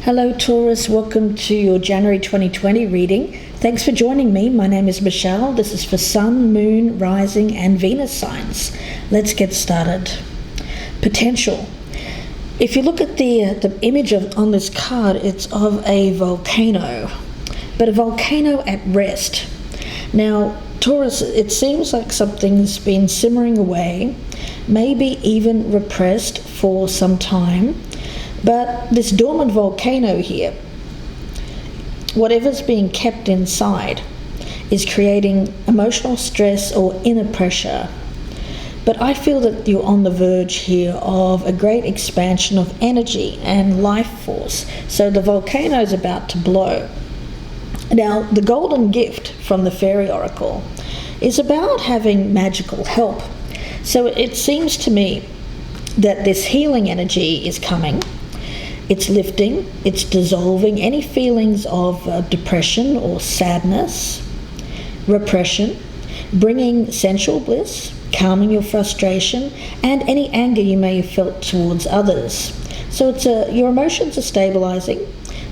Hello Taurus, welcome to your January 2020 reading. Thanks for joining me. My name is Michelle. This is for Sun, Moon, Rising and Venus signs. Let's get started. Potential. If you look at the image on this card, it's of a volcano, but a volcano at rest. Now, Taurus, it seems like something's been simmering away, maybe even repressed for some time. But this dormant volcano here, whatever's being kept inside, is creating emotional stress or inner pressure. But I feel that you're on the verge here of a great expansion of energy and life force. So the volcano is about to blow. Now, the golden gift from the Faery oracle is about having magical help. So it seems to me that this healing energy is coming. It's lifting, it's dissolving any feelings of depression or sadness, repression, bringing sensual bliss, calming your frustration, and any anger you may have felt towards others. So your emotions are stabilizing.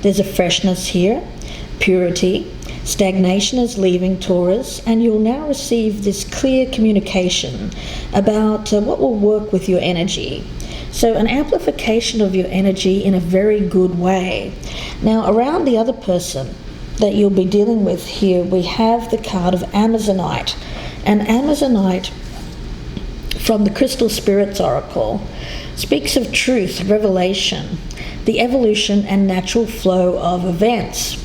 There's a freshness here, purity, stagnation is leaving Taurus, and you'll now receive this clear communication about what will work with your energy. So an amplification of your energy in a very good way. Now, around the other person that you'll be dealing with here, we have the card of Amazonite. And Amazonite, from the Crystal Spirits Oracle, speaks of truth, revelation, the evolution and natural flow of events.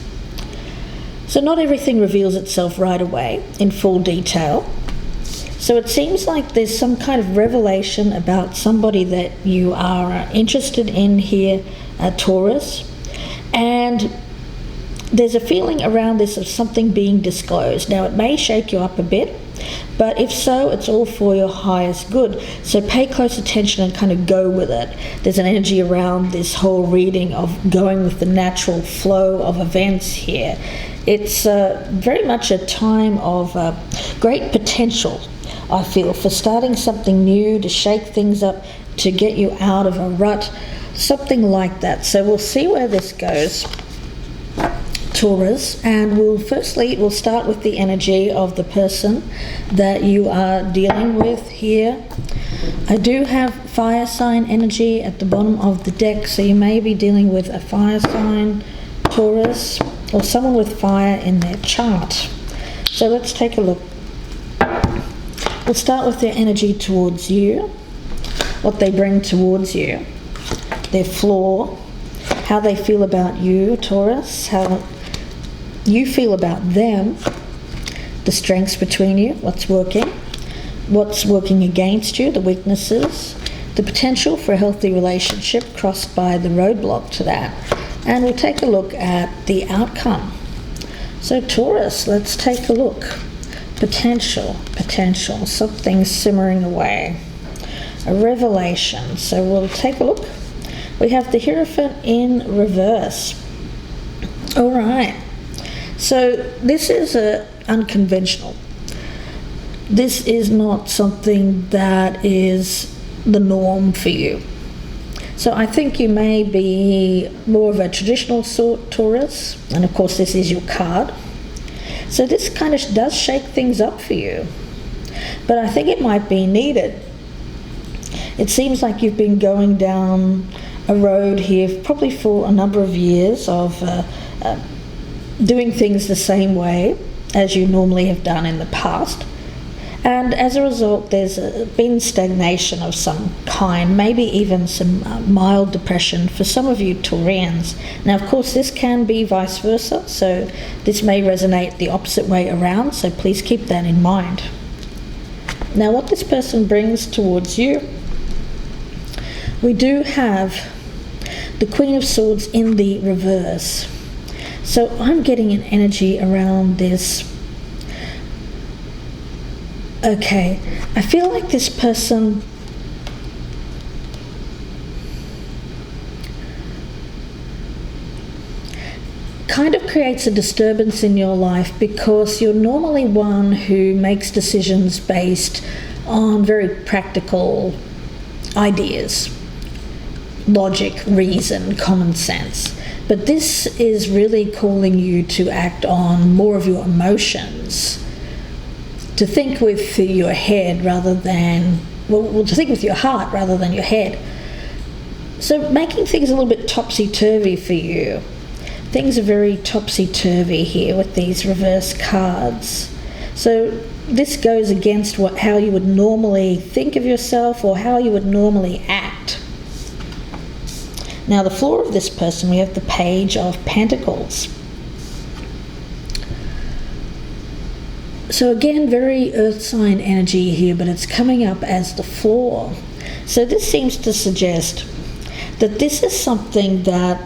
So not everything reveals itself right away in full detail. So it seems like there's some kind of revelation about somebody that you are interested in here, Taurus. And there's a feeling around this of something being disclosed. Now, it may shake you up a bit, but if so, it's all for your highest good. So pay close attention and kind of go with it. There's an energy around this whole reading of going with the natural flow of events here. It's very much a time of great potential, I feel, for starting something new, to shake things up, to get you out of a rut, something like that. So we'll see where this goes, Taurus, and we'll start with the energy of the person that you are dealing with here. I do have fire sign energy at the bottom of the deck, so you may be dealing with a fire sign, Taurus, or someone with fire in their chart. So let's take a look. We'll start with their energy towards you, what they bring towards you, their flaw, how they feel about you, Taurus, how you feel about them, the strengths between you, what's working against you, the weaknesses, the potential for a healthy relationship crossed by the roadblock to that. And we'll take a look at the outcome. So Taurus, let's take a look. Potential, something simmering away. A revelation. So we'll take a look. We have the Hierophant in reverse. All right. So this is unconventional. This is not something that is the norm for you. So I think you may be more of a traditional sort, Taurus. And of course this is your card. So this kind of does shake things up for you, but I think it might be needed. It seems like you've been going down a road here probably for a number of years of doing things the same way as you normally have done in the past. And as a result, there's been stagnation of some kind, maybe even some mild depression for some of you Taurians. Now, of course, this can be vice versa, so this may resonate the opposite way around, so please keep that in mind. Now, what this person brings towards you, we do have the Queen of Swords in the reverse. So I'm getting an energy around this. Okay, I feel like this person kind of creates a disturbance in your life because you're normally one who makes decisions based on very practical ideas, logic, reason, common sense. But this is really calling you to act on more of your emotions, to think with your head rather than, to think with your heart rather than your head. So making things a little bit topsy-turvy for you. Things are very topsy-turvy here with these reverse cards. So this goes against how you would normally think of yourself or how you would normally act. Now the floor of this person, we have the Page of Pentacles. So again, very earth sign energy here, but it's coming up as the floor. So this seems to suggest that this is something that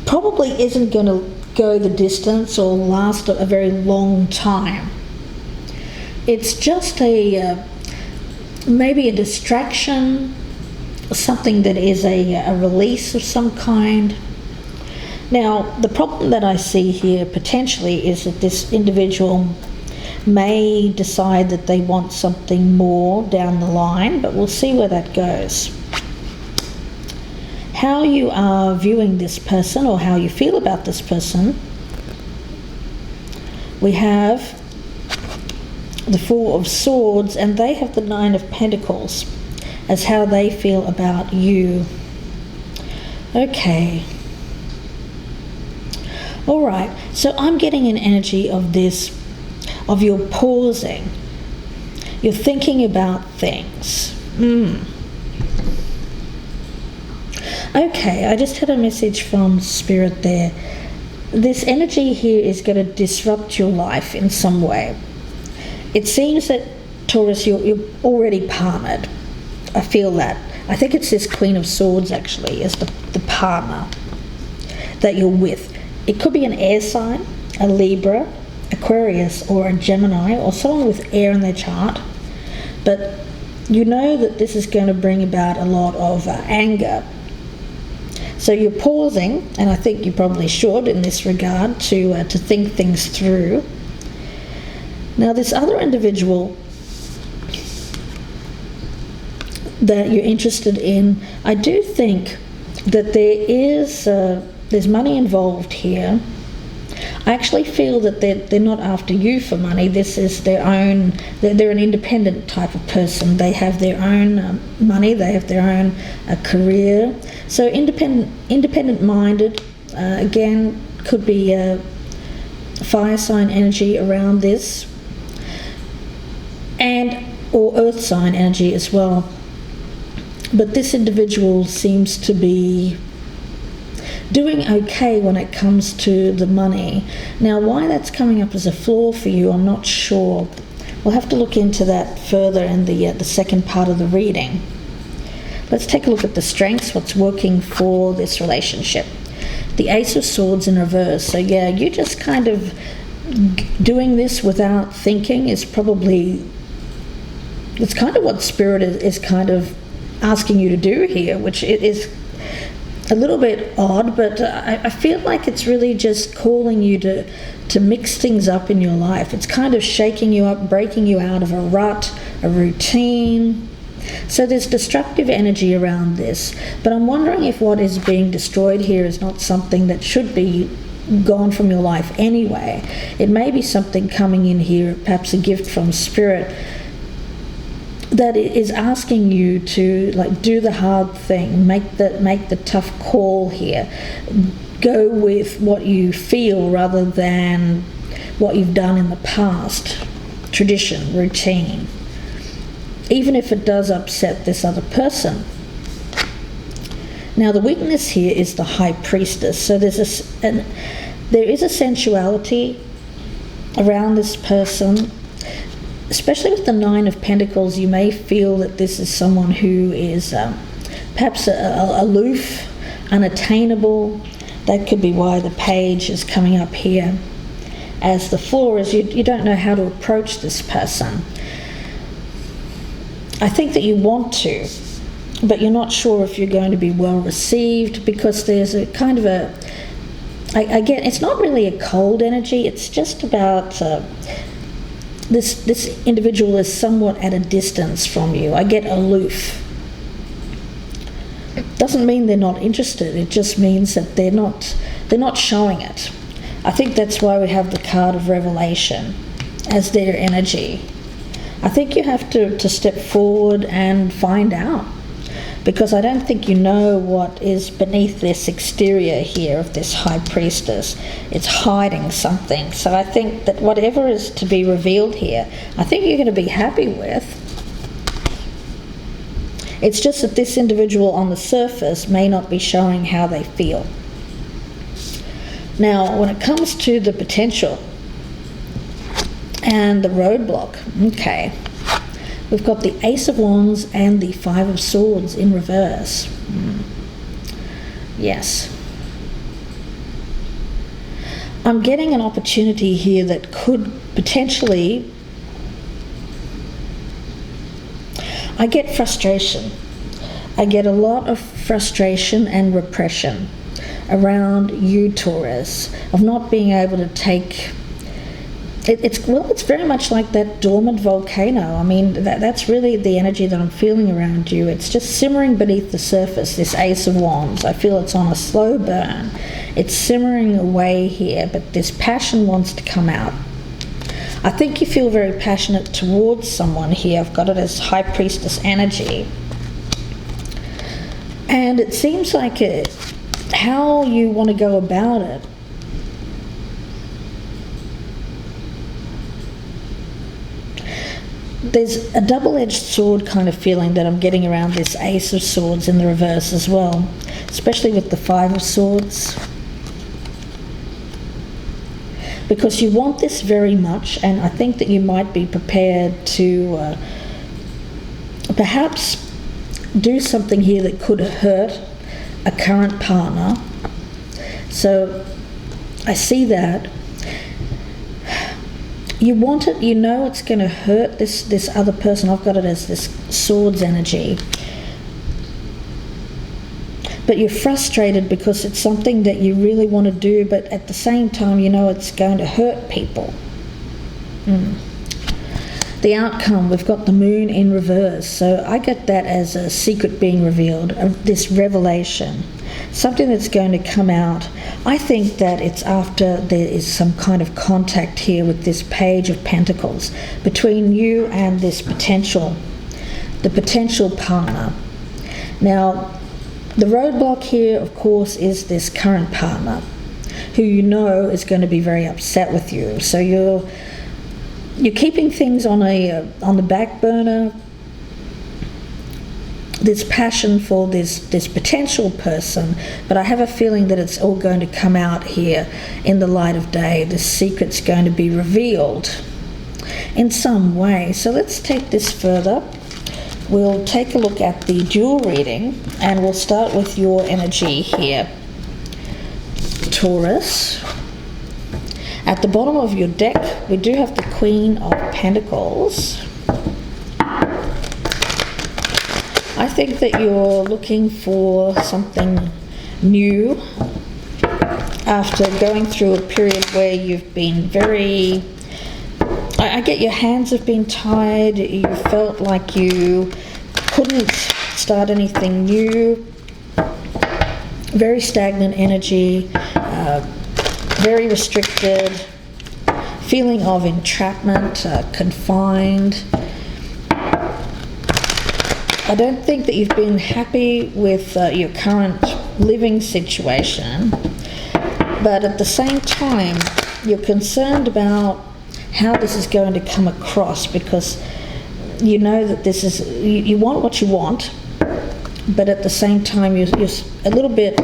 probably isn't going to go the distance or last a very long time. It's just maybe a distraction, something that is a release of some kind. Now, the problem that I see here potentially is that this individual may decide that they want something more down the line, but we'll see where that goes. How you are viewing this person or how you feel about this person, we have the Four of Swords and they have the Nine of Pentacles as how they feel about you. Okay. All right, so I'm getting an energy of this, of your pausing. You're thinking about things. Okay, I just had a message from Spirit there. This energy here is going to disrupt your life in some way. It seems that, Taurus, you're already partnered. I feel that. I think it's this Queen of Swords, actually, as the partner that you're with. It could be an air sign, a Libra, Aquarius, or a Gemini, or someone with air in their chart. But you know that this is going to bring about a lot of anger. So you're pausing, and I think you probably should in this regard, to think things through. Now this other individual that you're interested in, I do think that there's money involved here. I actually feel that they're not after you for money. This is their own, they're an independent type of person. They have their own money, they have their own career. So independent-minded, again, could be fire sign energy around this, or earth sign energy as well. But this individual seems to be doing okay when it comes to the money. Now, why that's coming up as a flaw for you, I'm not sure. We'll have to look into that further in the second part of the reading. Let's take a look at the strengths, what's working for this relationship. The Ace of Swords in reverse. So yeah, you just kind of doing this without thinking is probably, it's kind of what Spirit is kind of asking you to do here, which it is a little bit odd, but I feel like it's really just calling you to mix things up in your life. It's kind of shaking you up, breaking you out of a rut, a routine. So there's destructive energy around this, but I'm wondering if what is being destroyed here is not something that should be gone from your life anyway. It may be something coming in here, perhaps a gift from Spirit, that is asking you to do the hard thing, make the tough call here, go with what you feel rather than what you've done in the past, tradition, routine, even if it does upset this other person. Now the weakness here is the High Priestess. So there is a sensuality around this person. Especially with the Nine of Pentacles, you may feel that this is someone who is perhaps aloof, unattainable. That could be why the Page is coming up here as the floor, is you don't know how to approach this person. I think that you want to, but you're not sure if you're going to be well received, because there's a kind of I get, it's not really a cold energy, it's just about this individual is somewhat at a distance from you. I get aloof. Doesn't mean they're not interested, it just means that they're not showing it. I think that's why we have the card of revelation as their energy. I think you have to step forward and find out, because I don't think you know what is beneath this exterior here of this high priestess. It's hiding something. So I think that whatever is to be revealed here, I think you're going to be happy with. It's just that this individual on the surface may not be showing how they feel. Now, when it comes to the potential and the roadblock, okay, we've got the Ace of Wands and the Five of Swords in reverse. Yes. I'm getting an opportunity here that could potentially... I get frustration. I get a lot of frustration and repression around you, Taurus, of not being able to take... It's very much like that dormant volcano. I mean, that's really the energy that I'm feeling around you. It's just simmering beneath the surface, this Ace of Wands. I feel it's on a slow burn. It's simmering away here, but this passion wants to come out. I think you feel very passionate towards someone here. I've got it as High Priestess energy. And it seems like how you want to go about it. There's a double-edged sword kind of feeling that I'm getting around this Ace of Swords in the reverse as well, especially with the Five of Swords. Because you want this very much, and I think that you might be prepared to perhaps do something here that could hurt a current partner. So I see that. You want it, you know it's going to hurt this other person. I've got it as this Swords energy. But you're frustrated because it's something that you really want to do, but at the same time you know it's going to hurt people. The outcome, we've got the Moon in reverse. So I get that as a secret being revealed, this revelation. Something that's going to come out. I think that it's after there is some kind of contact here with this Page of Pentacles between you and this the potential partner. Now, the roadblock here, of course, is this current partner who you know is going to be very upset with you. So you're keeping things on the back burner. This passion for this potential person, but I have a feeling that it's all going to come out here in the light of day. This secret's going to be revealed in some way. So let's take this further. We'll take a look at the dual reading, and we'll start with your energy here, Taurus. At the bottom of your deck, we do have the Queen of Pentacles. I think that you're looking for something new after going through a period where you've been very... I get your hands have been tied, you felt like you couldn't start anything new, very stagnant energy, very restricted, feeling of entrapment, confined. I don't think that you've been happy with your current living situation, but at the same time you're concerned about how this is going to come across, because you know that this is, you want what you want, but at the same time you're a little bit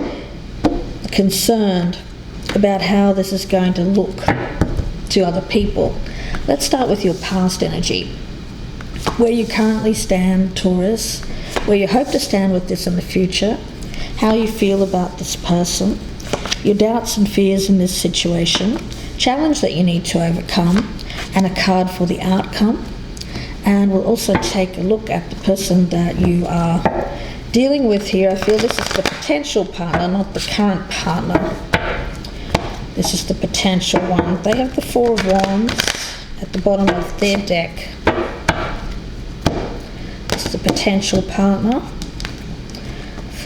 concerned about how this is going to look to other people. Let's start with your past energy. Where you currently stand, Taurus, where you hope to stand with this in the future, how you feel about this person, your doubts and fears in this situation, challenge that you need to overcome, and a card for the outcome. And we'll also take a look at the person that you are dealing with here. I feel this is the potential partner, not the current partner. This is the potential one. They have the Four of Wands at the bottom of their deck. This is the potential partner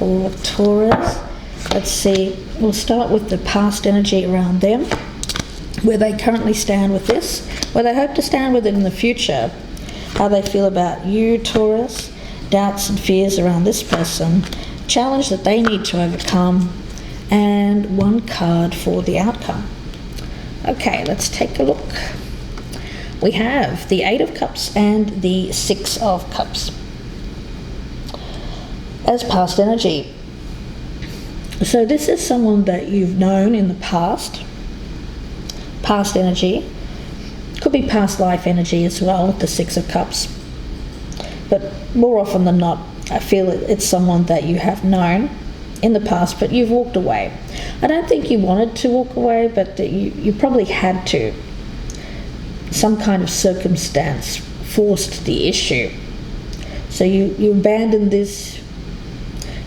for Taurus. Let's see, we'll start with the past energy around them, where they currently stand with this, where they hope to stand with it in the future, how they feel about you, Taurus, doubts and fears around this person, challenge that they need to overcome, and one card for the outcome. Okay, let's take a look. We have the Eight of Cups and the Six of Cups as past energy. So this is someone that you've known in the past energy. Could be past life energy as well with the Six of Cups. But more often than not, I feel it's someone that you have known in the past, but you've walked away. I don't think you wanted to walk away, but you probably had to. Some kind of circumstance forced the issue. So you abandoned this.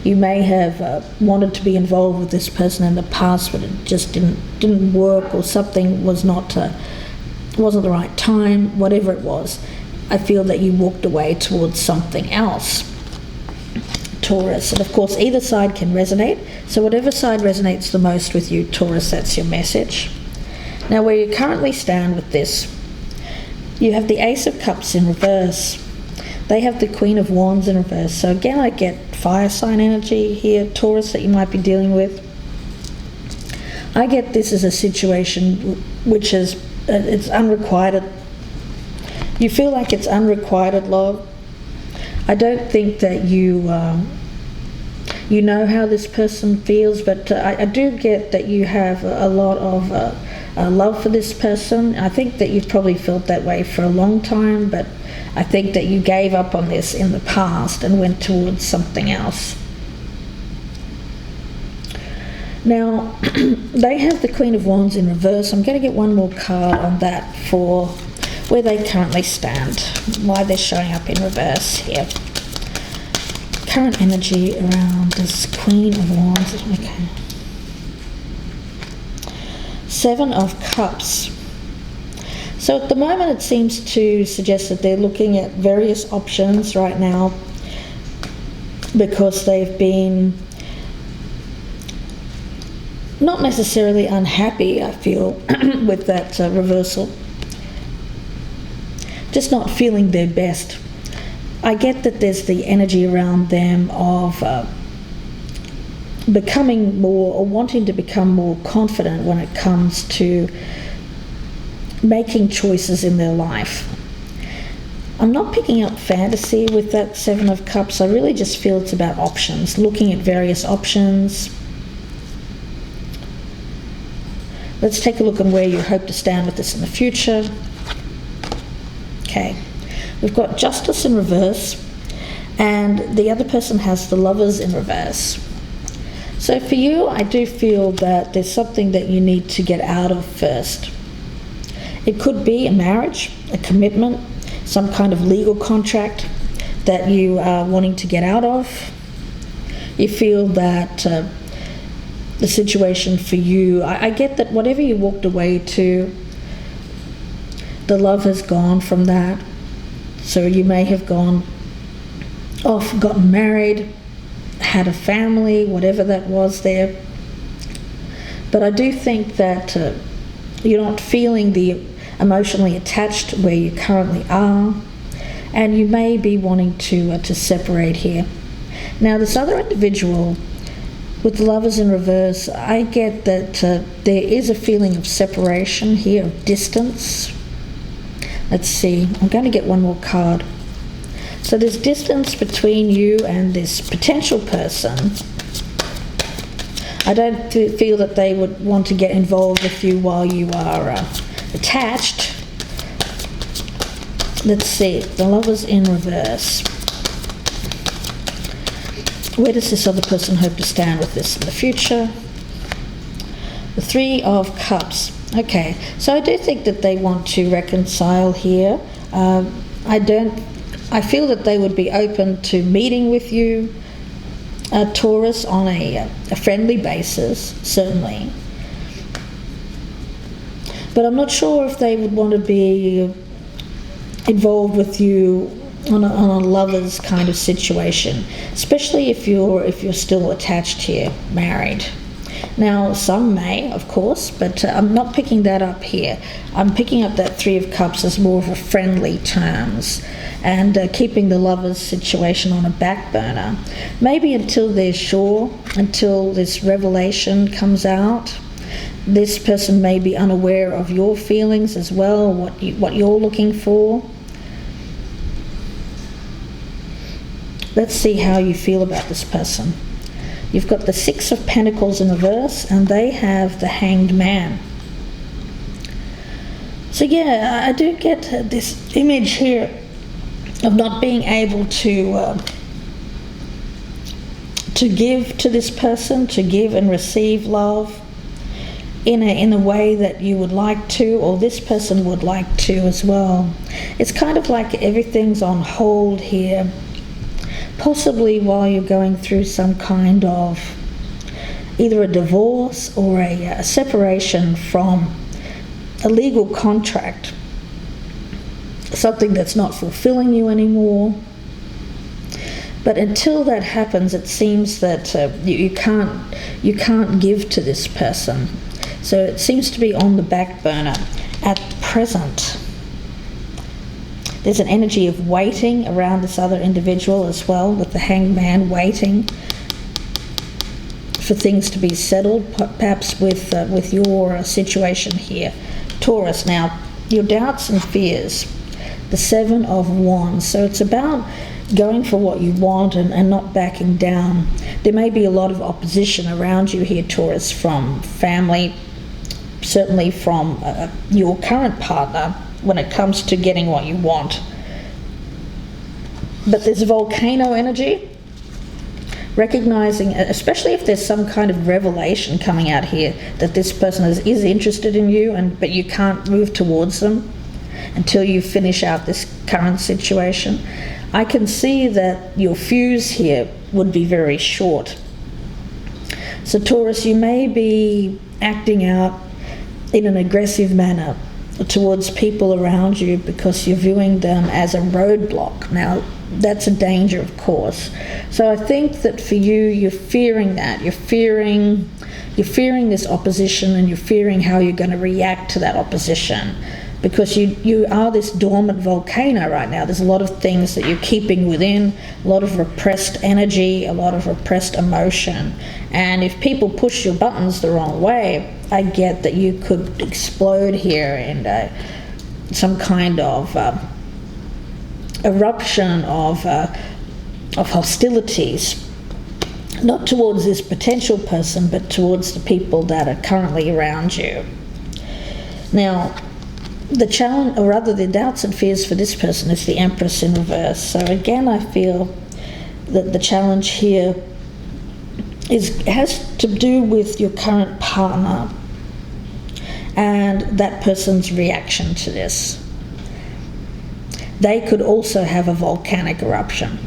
You may have wanted to be involved with this person in the past, but it just didn't work, or something wasn't the right time, whatever it was. I feel that you walked away towards something else, Taurus. And of course, either side can resonate. So whatever side resonates the most with you, Taurus, that's your message. Now, where you currently stand with this, you have the Ace of Cups in reverse. They have the Queen of Wands in reverse. So again, I get fire sign energy here, Taurus, that you might be dealing with. I get this as a situation which is it's unrequited. You feel like it's unrequited love. I don't think that you know how this person feels, but I do get that you have a lot of love for this person. I think that you've probably felt that way for a long time, but I think that you gave up on this in the past and went towards something else. Now, they have the Queen of Wands in reverse. I'm going to get one more card on that for where they currently stand, why they're showing up in reverse here. Current energy around this Queen of Wands. Okay. Seven of Cups. So at the moment it seems to suggest that they're looking at various options right now, because they've been not necessarily unhappy, I feel, with that reversal. Just not feeling their best. I get that there's the energy around them of becoming more, or wanting to become more confident when it comes to making choices in their life. I'm not picking up fantasy with that Seven of Cups. I really just feel it's about options, looking at various options. Let's take a look on where you hope to stand with this in the future. Okay, we've got Justice in reverse, and the other person has the Lovers in reverse. So for you, I do feel that there's something that you need to get out of first. It could be a marriage, a commitment, some kind of legal contract that you are wanting to get out of. You feel that the situation for you, I get that whatever you walked away to, the love has gone from that. So you may have gone off, gotten married, had a family, whatever that was there. But I do think that you're not feeling the emotionally attached where you currently are, and you may be wanting to separate here. Now, this other individual with the Lovers in reverse, I get that there is a feeling of separation here, of distance. Let's see, I'm going to get one more card. So there's distance between you and this potential person. I don't feel that they would want to get involved with you while you are attached. Let's see, the Lovers in reverse. Where does this other person hope to stand with this in the future? The Three of Cups. Okay, so I do think that they want to reconcile here. I feel that they would be open to meeting with you, Taurus, on a friendly basis, certainly. But I'm not sure if they would want to be involved with you on a lover's kind of situation, especially if you're still attached here, married. Now, some may, of course, but I'm not picking that up here. I'm picking up that Three of Cups as more of a friendly terms, and keeping the lover's situation on a back burner. Maybe until they're sure, until this revelation comes out. This person may be unaware of your feelings as well, what you're looking for. Let's see how you feel about this person. You've got the Six of Pentacles in reverse, and they have the Hanged Man. So yeah, I do get this image here of not being able to give to this person, to give and receive love in a way that you would like to, or this person would like to as well. It's kind of like everything's on hold here, possibly while you're going through some kind of either a divorce or a separation from a legal contract, something that's not fulfilling you anymore. But until that happens, it seems that you can't give to this person. So it seems to be on the back burner at present. There's an energy of waiting around this other individual as well, with the Hanged Man waiting for things to be settled, perhaps with your situation here, Taurus. Now, your doubts and fears, the Seven of Wands. So it's about going for what you want and not backing down. There may be a lot of opposition around you here, Taurus, from family, certainly from your current partner, when it comes to getting what you want. But there's a volcano energy, recognizing, especially if there's some kind of revelation coming out here, that this person is interested in you, but you can't move towards them until you finish out this current situation. I can see that your fuse here would be very short. So Taurus, you may be acting out in an aggressive manner towards people around you because you're viewing them as a roadblock. Now, that's a danger, of course. So I think that for you, you're fearing that. You're fearing this opposition, and you're fearing how you're going to react to that opposition, because you are this dormant volcano right now. There's a lot of things that you're keeping within, a lot of repressed energy, a lot of repressed emotion. And if people push your buttons the wrong way, I get that you could explode here in some kind of eruption of hostilities, not towards this potential person, but towards the people that are currently around you. Now, the challenge, or rather the doubts and fears for this person, is the Empress in reverse. So again, I feel that the challenge here has to do with your current partner and that person's reaction to this. They could also have a volcanic eruption.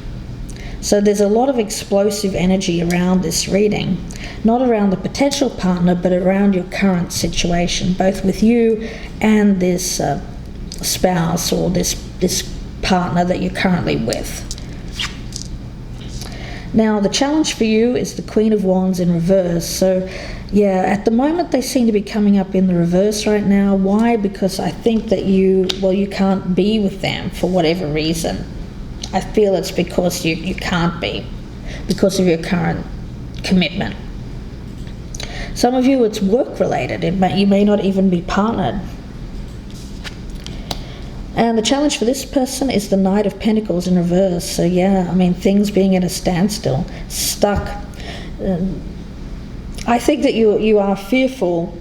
So there's a lot of explosive energy around this reading, not around the potential partner, but around your current situation, both with you and this spouse or this partner that you're currently with. Now, the challenge for you is the Queen of Wands in reverse. So, yeah, at the moment they seem to be coming up in the reverse right now. Why? Because I think that you can't be with them for whatever reason. I feel it's because you can't be, because of your current commitment. Some of you, it's work-related. You may not even be partnered. And the challenge for this person is the Knight of Pentacles in reverse. So yeah, I mean, things being at a standstill, stuck. I think that you are fearful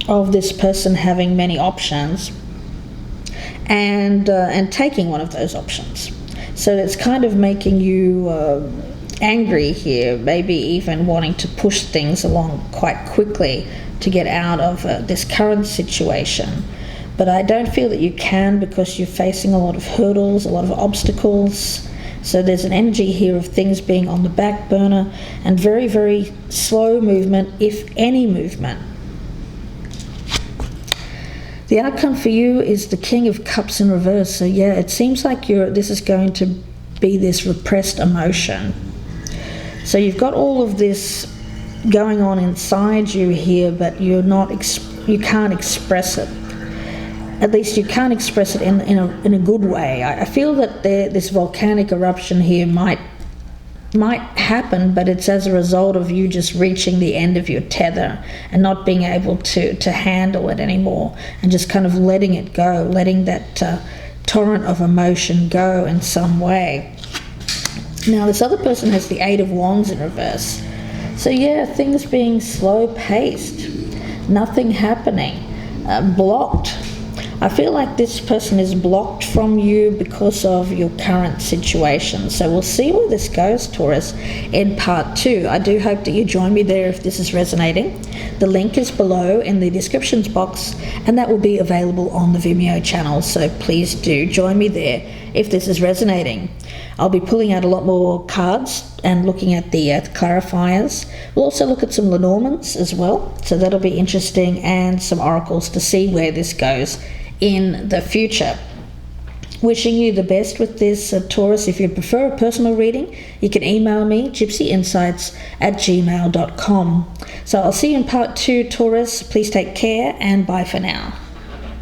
of this person having many options and taking one of those options. So it's kind of making you angry here, maybe even wanting to push things along quite quickly to get out of this current situation. But I don't feel that you can, because you're facing a lot of hurdles, a lot of obstacles. So there's an energy here of things being on the back burner and very, very slow movement, if any movement. The outcome for you is the King of Cups in reverse. So yeah, it seems like this is going to be this repressed emotion. So you've got all of this going on inside you here, but you can't express it. At least you can't express it in a good way. I feel that this volcanic eruption here might happen, but it's as a result of you just reaching the end of your tether and not being able to handle it anymore, and just kind of letting it go, letting that torrent of emotion go in some way. Now this other person has the Eight of Wands in reverse. So yeah, things being slow-paced, nothing happening, blocked. I feel like this person is blocked from you because of your current situation. So we'll see where this goes, Taurus, in part 2. I do hope that you join me there if this is resonating. The link is below in the descriptions box, and that will be available on the Vimeo channel. So please do join me there if this is resonating. I'll be pulling out a lot more cards and looking at the clarifiers. We'll also look at some Lenormands as well, so that'll be interesting, and some oracles to see where this goes in the future. Wishing you the best with this, Taurus. If you prefer a personal reading, you can email me, gypsyinsights@gmail.com. So I'll see you in part 2, Taurus. Please take care, and bye for now.